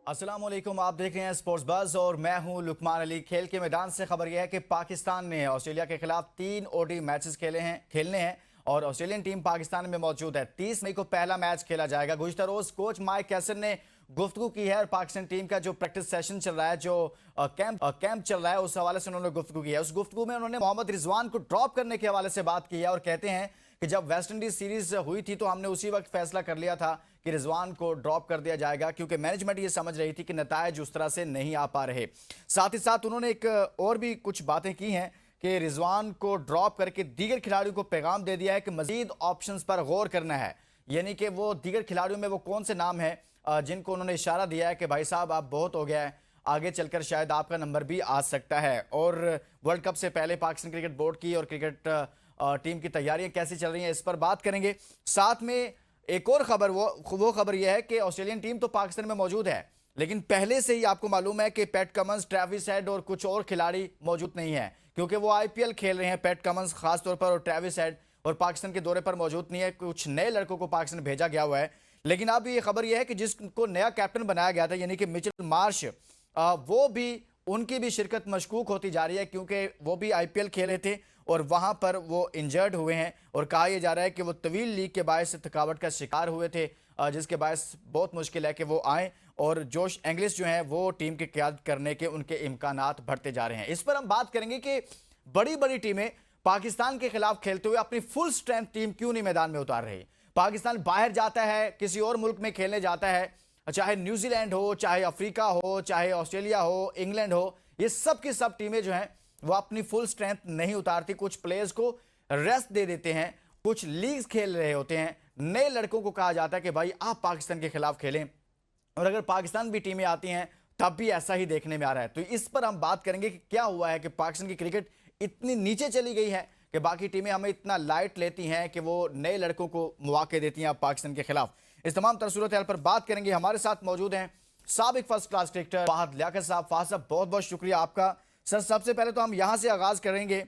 अस्सलामुअलैकुम, आप देख रहे हैं स्पोर्ट्स बज़ और मैं हूं लुकमान अली। खेल के मैदान से खबर यह है कि पाकिस्तान ने ऑस्ट्रेलिया के खिलाफ 3 मैचेस खेलने हैं और ऑस्ट्रेलियन टीम पाकिस्तान में मौजूद है। 30 मई को पहला मैच खेला जाएगा। गुज़िश्ता रोज कोच माइक हैसन ने गुफ्तगू की है और पाकिस्तान टीम का जो प्रैक्टिस सेशन चल रहा है, जो कैंप चल रहा है, उस हवाले से उन्होंने गुफ्तगू की है। उस गुफ्तगू में उन्होंने मोहम्मद रिजवान को ड्रॉप करने के हवाले से बात की है और कहते हैं कि जब वेस्ट इंडीज सीरीज हुई थी तो हमने उसी वक्त फैसला कर लिया था कि रिजवान को ड्रॉप कर दिया जाएगा, क्योंकि मैनेजमेंट ये समझ रही थी कि नतायज उस तरह से नहीं आ पा रहे। साथ ही साथ उन्होंने एक और भी कुछ बातें की हैं कि रिजवान को ड्रॉप करके दीगर खिलाड़ियों को पैगाम दे दिया है कि मजीद ऑप्शंस पर गौर करना है। यानी कि वो दीगर खिलाड़ियों में वो कौन से नाम है जिनको उन्होंने इशारा दिया है कि भाई साहब आप बहुत हो गया है, आगे चलकर शायद आपका नंबर भी आ सकता है। और वर्ल्ड कप से पहले पाकिस्तान क्रिकेट बोर्ड की और क्रिकेट टीम की तैयारियां कैसी चल रही हैं, इस पर बात करेंगे। साथ में एक और खबर, वो खबर यह है कि ऑस्ट्रेलियन टीम तो पाकिस्तान में मौजूद है, लेकिन पहले से ही आपको मालूम है कि पैट कमिंस, ट्रेविस हेड और कुछ और खिलाड़ी मौजूद नहीं है, क्योंकि वो आईपीएल खेल रहे हैं। पैट कमिंस खासतौर पर और ट्रेविस हेड और पाकिस्तान के दौरे पर मौजूद नहीं है। कुछ नए लड़कों को पाकिस्तान भेजा गया हुआ है। लेकिन अब ये खबर यह है कि जिसको नया कैप्टन बनाया गया था, यानी कि मिचेल मार्श, वो भी, उनकी भी शिरकत मशकूक होती जा रही है, क्योंकि वो भी आईपीएल खेले थे और वहां पर वो इंजर्ड हुए हैं और कहा यह जा रहा है कि वो तवील लीग के बायस थकावट का शिकार हुए थे, जिसके बायस बहुत मुश्किल है कि वो आए। और जोश एंग्लिश जो हैं वो टीम की क़यादत करने के उनके इम्कानात बढ़ते जा रहे हैं। इस पर हम बात करेंगे कि बड़ी बड़ी टीमें पाकिस्तान के खिलाफ खेलते हुए अपनी फुल स्ट्रेंथ टीम क्यों नहीं मैदान में उतार रही। पाकिस्तान बाहर जाता है, किसी और मुल्क में खेलने जाता है, चाहे न्यूजीलैंड हो, चाहे अफ्रीका हो, चाहे ऑस्ट्रेलिया हो, इंग्लैंड हो, ये सब की सब टीमें जो हैं वो अपनी फुल स्ट्रेंथ नहीं उतारती। कुछ प्लेयर्स को रेस्ट दे देते हैं, कुछ लीग्स खेल रहे होते हैं, नए लड़कों को कहा जाता है कि भाई आप पाकिस्तान के खिलाफ खेलें, और अगर पाकिस्तान भी टीमें आती हैं तब भी ऐसा ही देखने में आ रहा है। तो इस पर हम बात करेंगे कि क्या हुआ है कि पाकिस्तान की क्रिकेट इतनी नीचे चली गई है कि बाकी टीमें हमें इतना लाइट लेती हैं कि वो नए लड़कों को मौके देती हैं पाकिस्तान के खिलाफ। इस तमाम तर सूरत हाल पर बात करेंगे। हमारे साथ मौजूद हैं साबिक first class cricketer Fahad Liaquat साहब। फाहद साहब, बहुत बहुत शुक्रिया आपका। सर, सबसे पहले तो हम यहां से आगाज करेंगे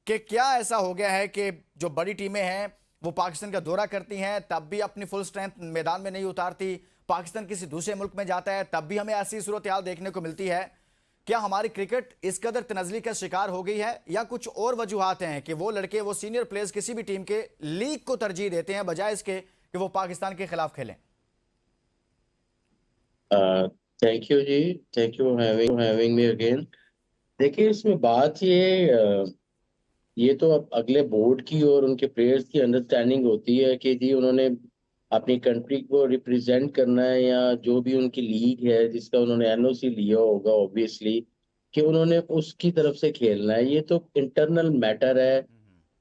कि क्या ऐसा हो गया है कि जो बड़ी टीमें हैं वो पाकिस्तान का दौरा करती हैं तब भी अपनी फुल स्ट्रेंथ मैदान में नहीं उतारती, पाकिस्तान किसी दूसरे मुल्क में जाता है तब भी हमें ऐसी सूरत हाल देखने को मिलती है। क्या हमारी क्रिकेट इस कदर तनज़ली का शिकार हो गई है, या कुछ और वजूहात हैं कि वो लड़के, वो सीनियर प्लेयर्स किसी भी टीम के लीग को तरजीह देते हैं बजाय इसके कि वो पाकिस्तान के खिलाफ खेलें? थैंक यू जी। Thank you having me again. देखिए, इसमें बात ये तो अब अगले बोर्ड की और उनके प्लेयर्स की अंडरस्टैंडिंग होती है कि जी उन्होंने अपनी कंट्री को रिप्रेजेंट करना है, या जो भी उनकी लीग है जिसका उन्होंने एनओसी लिया होगा ऑब्वियसली, कि उन्होंने उसकी तरफ से खेलना है। ये तो इंटरनल मैटर है।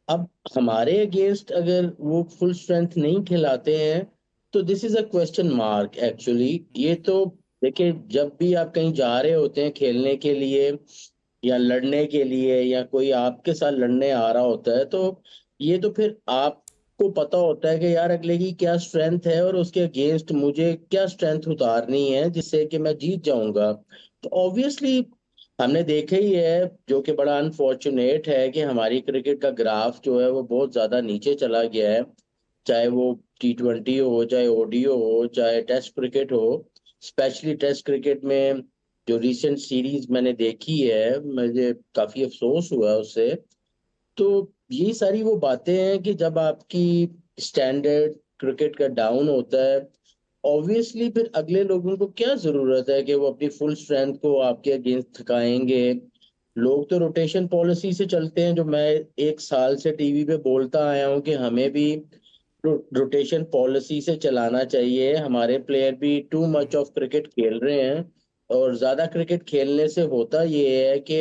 अब हमारे अगेंस्ट अगर वो फुल स्ट्रेंथ नहीं खिलाते हैं तो this is a question mark actually. ये तो देखिए, जब भी आप कहीं जा रहे होते हैं खेलने के लिए या लड़ने के लिए, या कोई आपके साथ लड़ने आ रहा होता है, तो ये तो फिर आपको पता होता है कि यार अगले की क्या स्ट्रेंथ है और उसके अगेंस्ट मुझे क्या स्ट्रेंथ उतारनी है जिससे कि मैं जीत जाऊंगा। तो ऑब्वियसली हमने देखा ही है, जो कि बड़ा अनफॉर्चुनेट है, कि हमारी क्रिकेट का ग्राफ जो है वो बहुत ज्यादा नीचे चला गया है। चाहे वो T20 हो, चाहे ओडीओ हो, चाहे टेस्ट क्रिकेट हो। स्पेशली टेस्ट क्रिकेट में जो रिसेंट सीरीज मैंने देखी है, मुझे काफी अफसोस हुआ उससे। तो ये सारी वो बातें हैं कि जब आपकी स्टैंडर्ड क्रिकेट का डाउन होता है, ऑब्वियसली फिर अगले लोगों को क्या जरूरत है कि वो अपनी फुल स्ट्रेंथ को आपके अगेंस्ट थकाएंगे। लोग तो रोटेशन पॉलिसी से चलते हैं, जो मैं 1 साल से टीवी पे बोलता आया हूँ कि हमें भी रोटेशन पॉलिसी से चलाना चाहिए। हमारे प्लेयर भी टू मच ऑफ क्रिकेट खेल रहे हैं, और ज्यादा क्रिकेट खेलने से होता ये है कि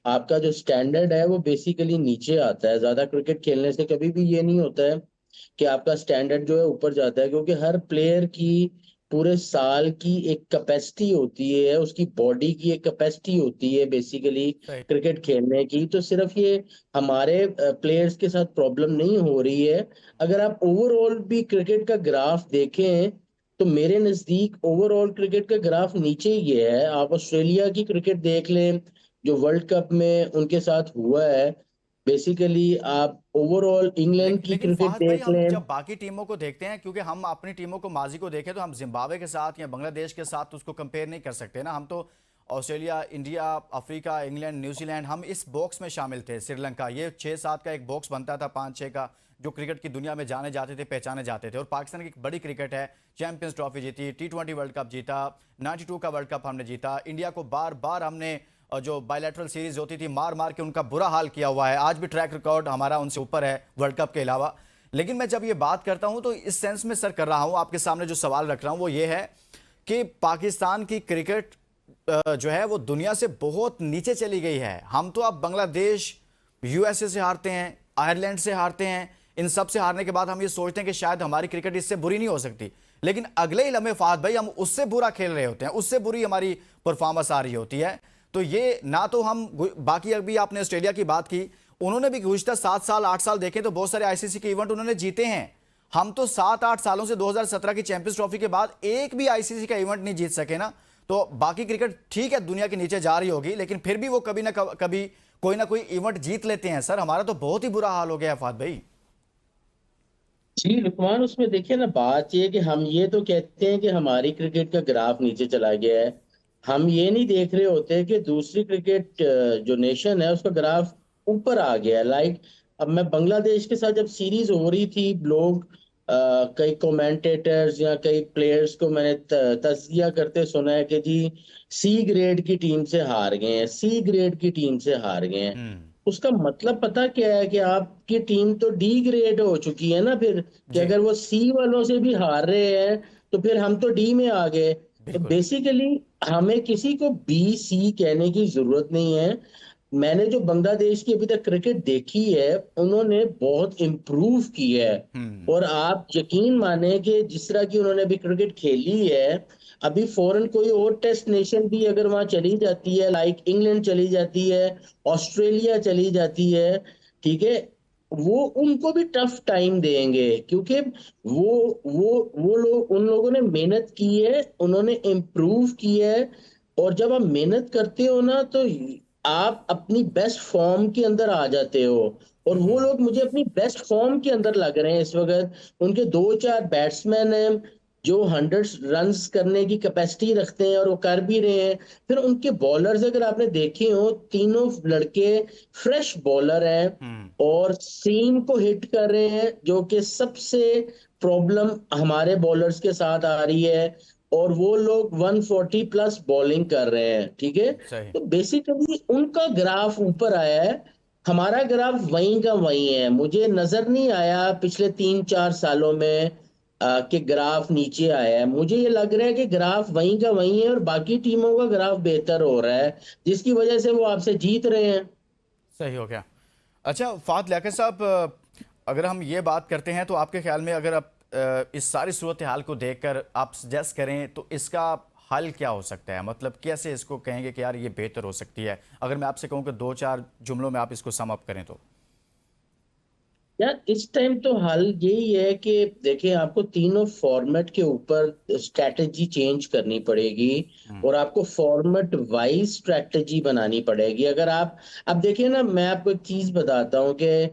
आपका जो स्टैंडर्ड है वो बेसिकली नीचे आता है। ज्यादा क्रिकेट खेलने से कभी भी ये नहीं होता है कि आपका स्टैंडर्ड जो है ऊपर जाता है, क्योंकि हर प्लेयर की पूरे साल की एक कैपेसिटी होती है, उसकी बॉडी की एक कैपेसिटी होती है बेसिकली सही। क्रिकेट खेलने की। तो सिर्फ ये हमारे प्लेयर्स के साथ प्रॉब्लम नहीं हो रही है। अगर आप ओवरऑल भी क्रिकेट का ग्राफ देखें तो मेरे नजदीक ओवरऑल क्रिकेट का ग्राफ नीचे ही गया है। आप ऑस्ट्रेलिया की क्रिकेट देख लें, जो वर्ल्ड कप में उनके साथ हुआ है, बेसिकली आप ओवरऑल इंग्लैंड की लेकिन क्रिकेट फाहद भाई, देख हम लें। जब बाकी टीमों को देखते हैं, क्योंकि हम अपनी टीमों को माजी को देखें तो हम जिम्बाब्वे के साथ या बांग्लादेश के साथ तो उसको कंपेयर नहीं कर सकते ना। हम तो Australia, India, Africa, England, New Zealand, हम इस बॉक्स में शामिल थे। श्रीलंका, ये 6-7 का एक बॉक्स बनता था, 5-6 का, जो क्रिकेट की दुनिया में जाने जाते थे, पहचाने जाते थे। और पाकिस्तान की एक बड़ी क्रिकेट है, चैंपियंस ट्रॉफी जीती, T20 वर्ल्ड कप जीता, 92 का वर्ल्ड कप हमने जीता। इंडिया को बार बार हमने जो बायलैटरल सीरीज होती थी, मार मार के उनका बुरा हाल किया हुआ है। आज भी ट्रैक रिकॉर्ड हमारा उनसे ऊपर है वर्ल्ड कप के अलावा। लेकिन मैं जब ये बात करता हूं तो इस सेंस में सर कर रहा हूं, आपके सामने जो सवाल रख रहा हूं वो ये है कि पाकिस्तान की क्रिकेट जो है वो दुनिया से बहुत नीचे चली गई है। हम तो अब बांग्लादेश, यूएसए से हारते हैं, आयरलैंड से हारते हैं, इन सब से हारने के बाद हम ये सोचते हैं कि शायद हमारी क्रिकेट इससे बुरी नहीं हो सकती। लेकिन अगले ही लम्हे फाहद भाई हम उससे बुरा खेल रहे होते हैं, उससे बुरी हमारी परफॉर्मेंस आ रही होती है। तो ये ना तो हम बाकी, अभी आपने ऑस्ट्रेलिया की बात की, उन्होंने भी गुज़िश्ता 7 साल 8 साल देखें तो बहुत सारे आईसीसी के इवेंट उन्होंने जीते हैं। हम तो 7-8 सालों से 2017 की चैंपियंस ट्रॉफी के बाद एक भी आईसीसी का इवेंट नहीं जीत सके ना। तो बाकी क्रिकेट ठीक है दुनिया के नीचे जा रही होगी, लेकिन फिर भी वो कभी ना कभी कोई ना कोई इवेंट जीत लेते हैं। सर हमारा तो बहुत ही बुरा हाल हो गया है फाद भाई। जी लुकमान, उसमें देखिए ना, बात ये है कि हम ये तो कहते हैं कि हमारी क्रिकेट का ग्राफ नीचे चला गया है। हम ये नहीं देख रहे होते कि दूसरी क्रिकेट जो नेशन है उसका ग्राफ ऊपर आ गया है। लाइक अब मैं बांग्लादेश के साथ जब सीरीज हो रही थी, लोग कई कमेंटेटर्स या कई प्लेयर्स को मैंने तस्जिया करते सुना है कि जी सी ग्रेड की टीम से हार गए हैं, सी ग्रेड की टीम से हार गए हैं। हम्म। उसका मतलब पता क्या है कि आपकी टीम तो डी ग्रेड हो चुकी है ना फिर, कि जी अगर वो सी वालों से भी हार रहे हैं तो फिर हम तो डी में आ गए। तो बिल्कुल। बेसिकली हमें किसी को बी सी कहने की जरूरत नहीं है। मैंने जो बांग्लादेश की अभी तक क्रिकेट देखी है, उन्होंने बहुत इम्प्रूव की है। हम्म। और आप यकीन माने कि जिस तरह की उन्होंने अभी क्रिकेट खेली है, अभी फॉरेन कोई और टेस्ट नेशन भी अगर वहां चली जाती है, लाइक इंग्लैंड चली जाती है, ऑस्ट्रेलिया चली जाती है, ठीक है, वो उनको भी टफ टाइम देंगे, क्योंकि वो लोग, उन लोगों ने मेहनत की है, उन्होंने इम्प्रूव की है। और जब आप मेहनत करते हो ना, तो आप अपनी बेस्ट फॉर्म के अंदर आ जाते हो। और वो हम्म। लोग मुझे अपनी बेस्ट फॉर्म के अंदर लग रहे हैं इस वक्त। उनके 2-4 बैट्समैन हैं जो 100 रन्स करने की कैपेसिटी रखते हैं, और वो कर भी रहे हैं। फिर उनके बॉलर्स अगर आपने देखे हो, तीनों लड़के फ्रेश बॉलर हैं हम्म। और सीम को हिट कर रहे हैं, जो कि सबसे प्रॉब्लम हमारे बॉलर्स के साथ आ रही है। और वो लोग 140 प्लस बॉलिंग कर रहे हैं, ठीक है। सही। तो बेसिकली उनका ग्राफ ऊपर आया है, हमारा ग्राफ वहीं का वहीं है। मुझे नजर नहीं आया पिछले 3-4 सालों में कि ग्राफ नीचे आया है। मुझे ये लग रहा है कि ग्राफ वहीं का वहीं है और बाकी टीमों का ग्राफ बेहतर हो रहा है, जिसकी वजह से वो आपसे जीत रहे हैं। सही हो गया। अच्छा फात लियाकत साहब, अगर हम ये बात करते हैं तो आपके ख्याल में अगर आप इस सारी सूरत हाल को देखकर आप सजेस्ट करें तो इसका हल क्या हो सकता है? मतलब कैसे इसको कहेंगे कि यार ये बेहतर हो सकती है? अगर मैं आपसे कहूँ कि 2-4 जुमलों में आप इसको सम अप करें तो। यार इस टाइम तो हल यही है कि देखिए, आपको तीनों फॉर्मेट के ऊपर स्ट्रैटेजी चेंज करनी पड़ेगी हम्म। और आपको फॉर्मेट वाइज स्ट्रैटेजी बनानी पड़ेगी। अगर आप अब देखिए ना, मैं आपको एक चीज बताता हूँ कि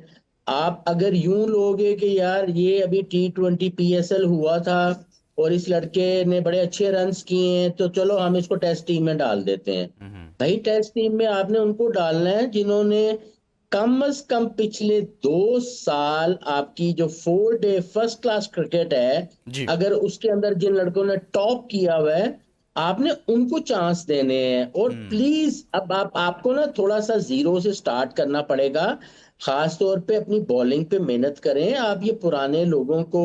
आप अगर यूं लोगे कि यार ये अभी T20 PSL हुआ था और इस लड़के ने बड़े अच्छे रन्स किए हैं, तो चलो हम इसको टेस्ट टीम में डाल देते हैं। हम्म। भाई टेस्ट टीम में आपने उनको डालना है जिन्होंने कम से कम पिछले 2 साल आपकी जो 4 डे फर्स्ट क्लास क्रिकेट है, जी। अगर उसके अंदर जिन लड़कों ने टॉप किया हुआ है, आपने उनको चांस देने हैं। और हम्म। प्लीज अब आपको ना थोड़ा सा जीरो से स्टार्ट करना पड़ेगा। खास तौर पे अपनी बॉलिंग पे मेहनत करें। आप ये पुराने लोगों को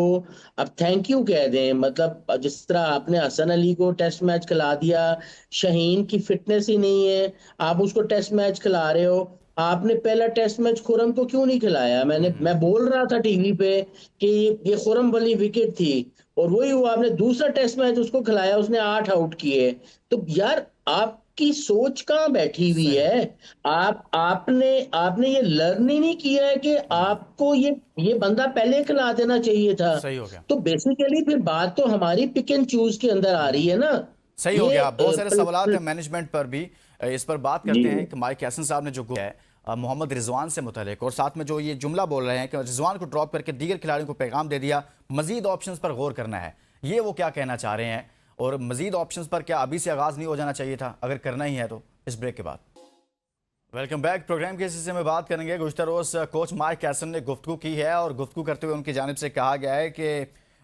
अब थैंक यू कह दें। मतलब जिस तरह आपने हसन अली को टेस्ट मैच खिला दिया, शहीन की फिटनेस ही नहीं है, आप उसको टेस्ट मैच खिला रहे हो। आपने पहला टेस्ट मैच खुरम को क्यों नहीं खिलाया? मैं हम्म। बोल रहा था टीवी पे कि ये खुरम वाली विकेट थी, और वही हुआ। आपने दूसरा टेस्ट मैच उसको खिलाया, उसने 8 आउट किए। तो यार आपकी सोच कहाँ बैठी हुई सही। है? आपने आपने ये लर्न ही नहीं किया है कि हम्म। आपको ये बंदा पहले खिला देना चाहिए था। सही हो गया। तो बेसिकली फिर बात तो हमारी पिक एंड चूज के अंदर आ रही है ना। सही हो ये गया। बहुत सारे सवाल हैं मैनेजमेंट पर भी, इस पर बात जी करते हैं कि माइक हैसन साहब ने जो है मोहम्मद रिजवान से मुतल्लिक, और साथ में जो ये जुमला बोल रहे हैं कि रिजवान को ड्रॉप करके दीगर खिलाड़ियों को पैगाम दे दिया, मजीद ऑप्शंस पर गौर करना है, ये वो क्या कहना चाह रहे हैं? और मजीद ऑप्शंस पर क्या अभी से आगाज़ नहीं हो जाना चाहिए था अगर करना ही है तो? इस ब्रेक के बाद वेलकम बैक। प्रोग्राम के हिस्से में बात करेंगे। गुज़िश्ता रोज़ कोच माइक हैसन ने गुफ्तगू की है और गुफ्तगू करते हुए उनकी जानिब से कहा गया है कि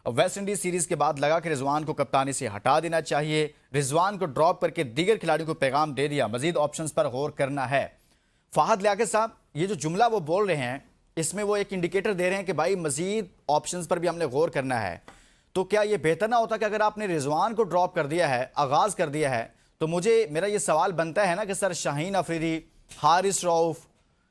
वेस्ट इंडीज़ सीरीज़ के बाद लगा कि रिजवान को कप्तानी से हटा देना चाहिए, रिजवान को ड्रॉप करके दीगर खिलाड़ियों को पैगाम दे दिया, मजीद ऑप्शंस पर गौर करना है। फ़ाहद लियाकत साहब, ये जो जुमला वो बोल रहे हैं, इसमें वो एक इंडिकेटर दे रहे हैं कि भाई मजीद ऑप्शंस पर भी हमने गौर करना है। तो क्या ये बेहतर ना होता कि अगर आपने रिजवान को ड्रॉप कर दिया है, आगाज़ कर दिया है, तो मेरा ये सवाल बनता है ना कि सर शाहीन अफरीदी, हारिस रऊफ,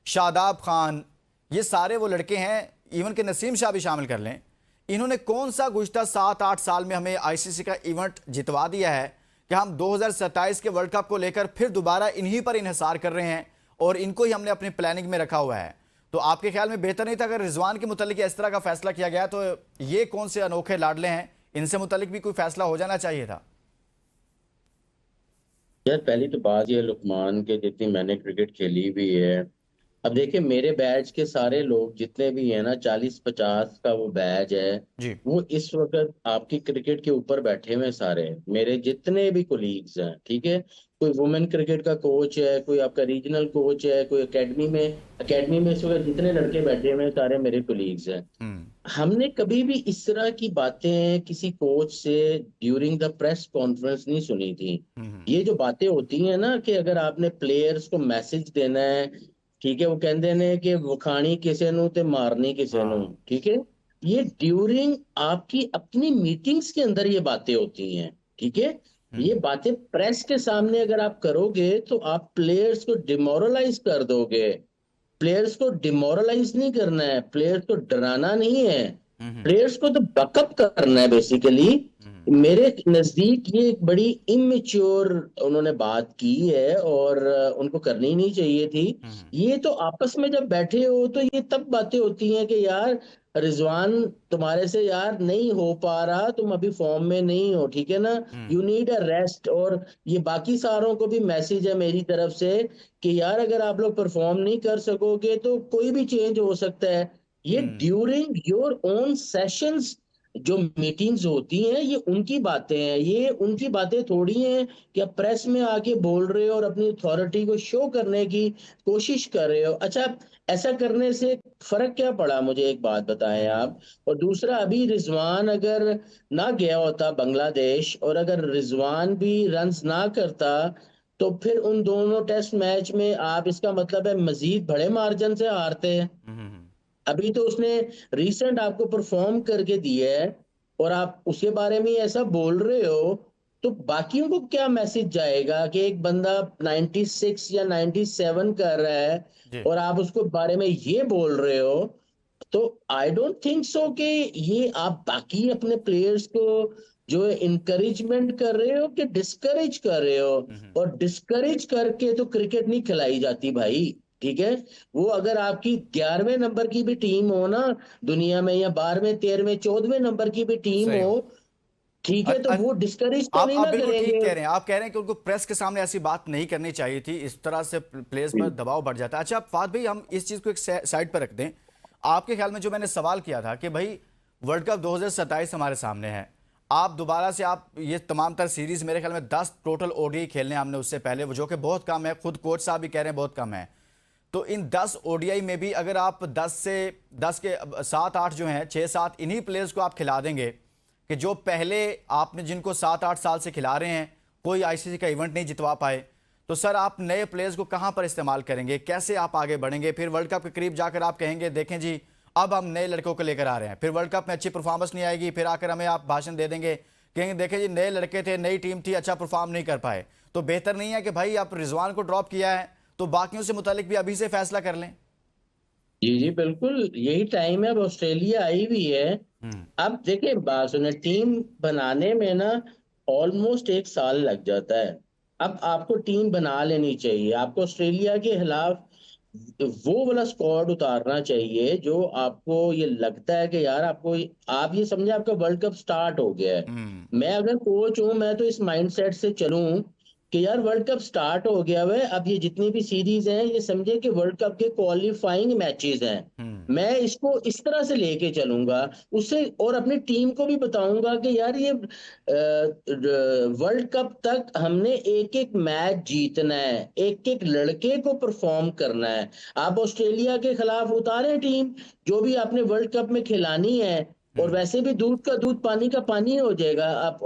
शादाब खान, ये सारे वो लड़के हैं, इवन के नसीम शाह भी शामिल कर लें, इन्होंने कौन सा गुज़िश्ता 7-8 साल में हमें आईसीसी का इवेंट जितवा दिया है कि हम 2027 के वर्ल्ड कप को लेकर फिर दोबारा इन्हीं पर इन्हिसार कर रहे हैं और इनको ही हमने अपनी प्लानिंग में रखा हुआ है? तो आपके ख्याल में बेहतर नहीं था अगर रिजवान के मुतालिक इस तरह का फैसला किया गया? तो ये कौन से अनोखे लाडले हैं, इनसे मुतालिक भी कोई फैसला हो जाना चाहिए था? यार पहली तो बात ये लुकमान के जितनी मैंने क्रिकेट खेली भी है, अब देखिए मेरे बैच के सारे लोग जितने भी हैं ना, 40-50 का वो बैच है, जी। वो इस वक्त आपकी क्रिकेट के ऊपर बैठे हुए हैं सारे, मेरे जितने भी कोलीग्स हैं, ठीक है। कोई वुमेन क्रिकेट का कोच है, कोई आपका रीजनल कोच है, कोई एकेडमी में इस वक्त जितने लड़के बैठे हुए हैं सारे मेरे कोलीग्स हैं। हम्म। हमने कभी भी इस तरह की बातें किसी कोच से ड्यूरिंग द प्रेस कॉन्फ्रेंस नहीं सुनी थी। हम्म। ये जो बातें होती हैं ना कि अगर आपने प्लेयर्स को मैसेज देना है, ठीक है, वो कहते हैं कि वखाणी किसे नु ते मारनी किसे नु, हाँ। ठीक है। ये ड्यूरिंग आपकी अपनी मीटिंग्स के अंदर ये बातें होती हैं, ठीक है। ये हम्म। बातें प्रेस के सामने अगर आप करोगे तो आप प्लेयर्स को डिमोरलाइज कर दोगे। प्लेयर्स को डिमोरलाइज नहीं करना है, प्लेयर्स को डराना नहीं है, हम्म। प्लेयर्स को तो बैकअप करना है बेसिकली। हम्म। मेरे नजदीक ये एक बड़ी इमेच्योर उन्होंने बात की है और उनको करनी नहीं चाहिए थी। हम्म। ये तो आपस में जब बैठे हो तो ये तब बातें होती हैं कि यार रिजवान तुम्हारे से यार नहीं हो पा रहा, तुम अभी फॉर्म में नहीं हो, ठीक है ना, hmm. You need a rest. और ये बाकी सारों को भी मैसेज है मेरी तरफ से कि यार अगर आप लोग परफॉर्म नहीं कर सकोगे तो कोई भी चेंज हो सकता है। ये हम्म। ड्यूरिंग योर ओन सेशंस जो मीटिंग्स होती हैं, ये उनकी बातें हैं, ये उनकी बातें थोड़ी हैं कि आप प्रेस में आके बोल रहे हो और अपनी अथॉरिटी को शो करने की कोशिश कर रहे हो। अच्छा, ऐसा करने से फर्क क्या पड़ा, मुझे एक बात बताएं हम्म। आप। और दूसरा, अभी रिजवान अगर ना गया होता बांग्लादेश और अगर रिजवान भी रन्स ना करता तो फिर उन दोनों टेस्ट मैच में आप, इसका मतलब है मजीद बड़े मार्जिन से हारते हैं। हम्म। अभी तो उसने रिसेंट आपको परफॉर्म करके दिया है और आप उसके बारे में ऐसा बोल रहे हो, तो बाकियों को क्या मैसेज जाएगा कि एक बंदा 96 या 97 कर रहा है जी। और आप उसको बारे में ये बोल रहे हो। तो आई डोंट थिंक सो कि ये आप बाकी अपने प्लेयर्स को जो है इनकरेजमेंट कर रहे हो कि डिस्करेज कर रहे हो। हम्म। और डिस्करेज करके तो क्रिकेट नहीं खिलाई जाती भाई, ठीक है। वो अगर आपकी 11वें नंबर की भी टीम हो ना दुनिया में, या 12वें 13वें 14वें नंबर की भी टीम सही हो, बात। ठीक है, तो वो डिस्करेज तो नहीं आप ना बिल्कुल ठीक करेंगे। कह रहे हैं। आप कह रहे हैं कि उनको प्रेस के सामने ऐसी बात नहीं करनी चाहिए थी, इस तरह से प्लेयर्स पर दबाव बढ़ जाता है। अच्छा फाद भाई, हम इस चीज़ को एक साइड पर रख दें। आपके ख्याल में जो मैंने सवाल किया था कि भाई वर्ल्ड कप 2027 हमारे सामने है, आप दोबारा से आप ये तमाम तर सीरीज, मेरे ख्याल में 10 टोटल ओडीआई खेलने हमने उससे पहले, वो जो कि बहुत कम है, खुद कोच साहब भी कह रहे हैं बहुत कम है। तो इन 10 ओडीआई में भी अगर आप 10 के 7-8 जो हैं, 6-7 इन्हीं प्लेयर्स को आप खिला देंगे कि जो पहले आपने जिनको 7-8 साल से खिला रहे हैं, कोई आईसीसी का इवेंट नहीं जितवा पाए, तो सर आप नए प्लेयर्स को कहां पर इस्तेमाल करेंगे? कैसे आप आगे बढ़ेंगे? फिर वर्ल्ड कप के करीब जाकर आप कहेंगे देखें जी अब हम नए लड़कों को लेकर आ रहे हैं, फिर वर्ल्ड कप में अच्छी परफॉर्मेंस नहीं आएगी, फिर आकर हमें आप भाषण दे देंगे, कहेंगे देखें जी नए लड़के थे, नई टीम थी, अच्छा परफॉर्म नहीं कर पाए। तो बेहतर नहीं है कि भाई आप रिजवान को ड्रॉप किया है तो बाकियों से मुतालिक भी अभी से फैसला कर लें? जी जी बिल्कुल, यही टाइम है। अब ऑस्ट्रेलिया आई हुई है। हम्म। अब देखिए बात सुने, टीम बनाने में ना ऑलमोस्ट 1 साल लग जाता है। अब आपको टीम बना लेनी चाहिए, आपको ऑस्ट्रेलिया के खिलाफ वो वाला स्क्वाड उतारना चाहिए जो आपको ये लगता है कि यार आपको, आप ये समझे आपका वर्ल्ड कप स्टार्ट हो गया है। हम्म। मैं अगर कोच हूं, मैं तो इस माइंडसेट से चलूं कि यार वर्ल्ड कप स्टार्ट हो गया है, अब ये जितनी भी सीरीज हैं ये समझे कि वर्ल्ड कप के क्वालिफाइंग मैचेस हैं। मैं इसको इस तरह से लेके चलूंगा उससे, और अपनी टीम को भी बताऊंगा कि यार ये वर्ल्ड कप तक हमने एक एक मैच जीतना है, एक एक लड़के को परफॉर्म करना है। आप ऑस्ट्रेलिया के खिलाफ उतारे टीम, जो भी आपने वर्ल्ड कप में खिलानी है, और वैसे भी दूध का दूध पानी का पानी हो जाएगा। आप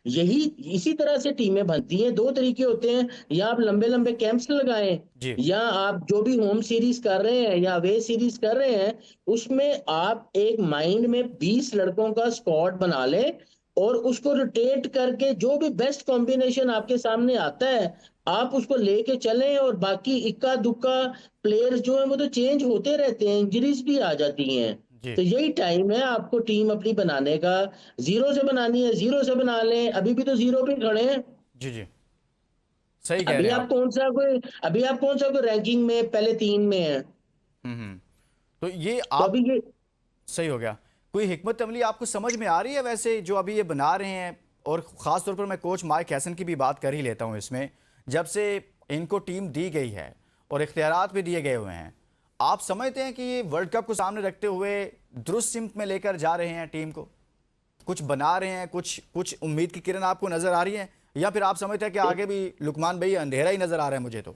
यही इसी तरह से टीमें बनती हैं। दो तरीके होते हैं, या आप लंबे लंबे कैंप्स लगाएं, जी या आप जो भी होम सीरीज कर रहे हैं या वे सीरीज कर रहे हैं, उसमें आप एक माइंड में 20 लड़कों का स्क्वाड बना लें, और उसको रोटेट करके जो भी बेस्ट कॉम्बिनेशन आपके सामने आता है आप उसको लेके चलें। और बाकी इक्का दुक्का प्लेयर्स जो है वो तो चेंज होते रहते हैं, इंजरीज भी आ जाती हैं। जी तो यही टाइम है आपको टीम अपनी बनाने का। जीरो से बनानी है, जीरो से बना लें, अभी भी तो जीरो पे खड़े हैं। जी जी, सही कह रहे हैं आप। अभी आप कौन सा कोई रैंकिंग में पहले 3 में है? हम्म। तो ये तो आप, अभी ये सही हो गया। कोई हिकमत अमली आपको समझ में आ रही है वैसे जो अभी ये बना रहे हैं? और ख़ास तौर पर मैं कोच माइक हैसन की भी बात कर ही लेता हूँ इसमें। जब से इनको टीम दी गई है और इख्तियारात भी दिए गए हुए हैं, आप समझते हैं कि ये वर्ल्ड कप को सामने रखते हुए दुरुस्त सिमत में लेकर जा रहे हैं टीम को, कुछ बना रहे हैं, कुछ कुछ उम्मीद की किरण आपको नज़र आ रही है, या फिर आप समझते हैं कि आगे भी लुकमान भाई अंधेरा ही नज़र आ रहा है मुझे तो?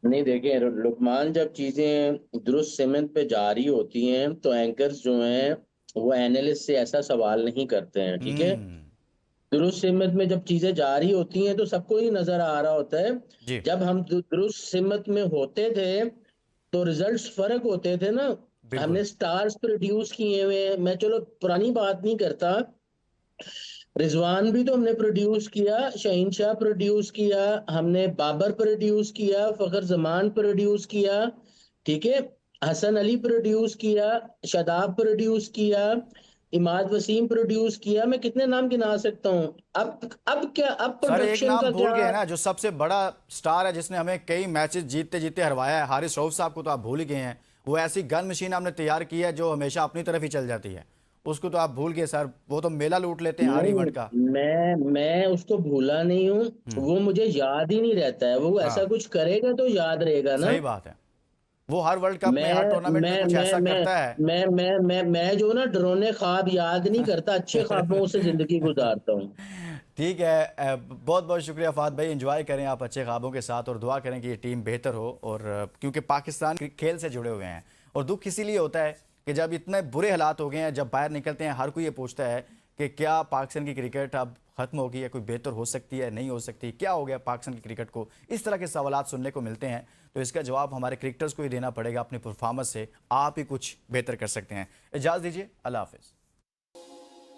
नहीं, देखिए लुकमान, जब चीजें दुरुस्त सिमत पे जारी होती हैं तो एंकर्स जो हैं वो एनालिस्ट से ऐसा सवाल नहीं करते हैं, ठीक है। हम्म। दुरुस्त सिमत में जब चीजें जारी होती हैं तो सबको ही नजर आ रहा होता है। जी जब हम दुरुस्त सिमत में होते थे तो रिजल्ट्स फर्क होते थे ना। बिल्कुल। हमने स्टार्स प्रोड्यूस किए हुए हैं, मैं चलो पुरानी बात नहीं करता, रिजवान भी तो हमने प्रोड्यूस किया, शहीन शाह प्रोड्यूस किया, हमने बाबर प्रोड्यूस किया, फखर जमान प्रोड्यूस किया, ठीक है, हसन अली प्रोड्यूस किया, शादाब प्रोड्यूस किया, इमाद वसीम प्रोड्यूस किया। मैं कितने नाम गिना सकता हूँ। अब क्या, अब सर एक प्रोडक्शन नाम का भूल क्या? गए ना, जो सबसे बड़ा स्टार है जिसने हमें कई मैचेस जीतते जीतते हरवाया है, हारिस रऊफ साहब को तो आप भूल ही गए हैं। वो ऐसी गन मशीन हमने तैयार की है जो हमेशा अपनी तरफ ही चल जाती है, उसको तो आप भूल गए सर। वो तो मेला लूट लेते हैं हर नहीं, इवेंट का। मैं उसको भूला नहीं हूँ, हम्म। वो मुझे याद ही नहीं रहता है। वो ऐसा हाँ, कुछ करेगा तो याद रहेगा ना। सही बात है। वो हर वर्ल्ड कप में, मैं हर टूर्नामेंट में मैं कुछ मैं ऐसा मैं करता है। मैं जो ना डरोने ख्वाब याद नहीं करता, अच्छे ख्वाबों से जिंदगी गुजारता हूँ। ठीक है, बहुत बहुत शुक्रिया फात भाई। एंजॉय करें आप अच्छे ख्वाबों के साथ, और दुआ करें कि ये टीम बेहतर हो। और क्योंकि पाकिस्तान खेल से जुड़े हुए हैं, और दुख इसीलिए होता है कि जब इतने बुरे हालात हो गए हैं, जब बाहर निकलते हैं, हर कोई ये पूछता है कि क्या पाकिस्तान की क्रिकेट अब खत्म हो गई है, कोई बेहतर हो सकती है, नहीं हो सकती, क्या हो गया पाकिस्तान की क्रिकेट को? इस तरह के सवाल सुनने को मिलते हैं। तो इसका जवाब हमारे क्रिकेटर्स को ही देना पड़ेगा अपनी परफॉर्मेंस से। आप ही कुछ बेहतर कर सकते हैं। इजाज़त दीजिए, अल्लाह हाफिज़।